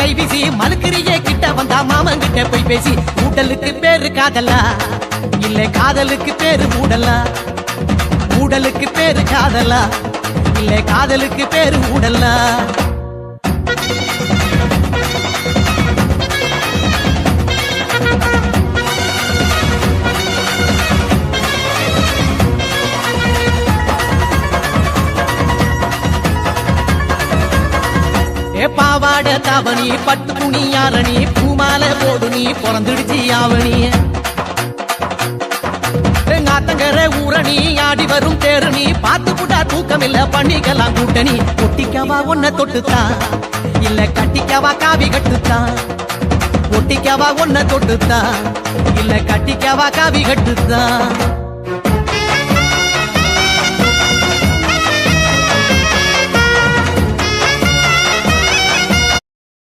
கைவிசி மலுக்கிறியே கிட்ட வந்தா மாமன் கிட்ட போய் பேசி ஊடலுக்கு பேரு காதலா இல்ல காதலுக்கு பேரு ஊடலா ஊடலுக்கு பேரு காதலா இல்ல காதலுக்கு பேரு ஊடலா பாவாட தாவணி பட்டு துணி யாரணி பூமால போடு நீ பிறந்துடுச்சு ஆவணி ஆத்தங்கர ஊரணி ஆடி வரும் தேரணி பார்த்து புட்டா தூக்கமில்ல பண்ணிக்கலாம் கூட்டணி ஒட்டிக்கவா ஒன்ன தொட்டுத்தான் இல்ல கட்டிக்கவா காவி கட்டுத்தான் ஒட்டிக்கவா ஒன்ன தொட்டுத்தான் இல்ல கட்டிக்கவா காவி கட்டுத்தான்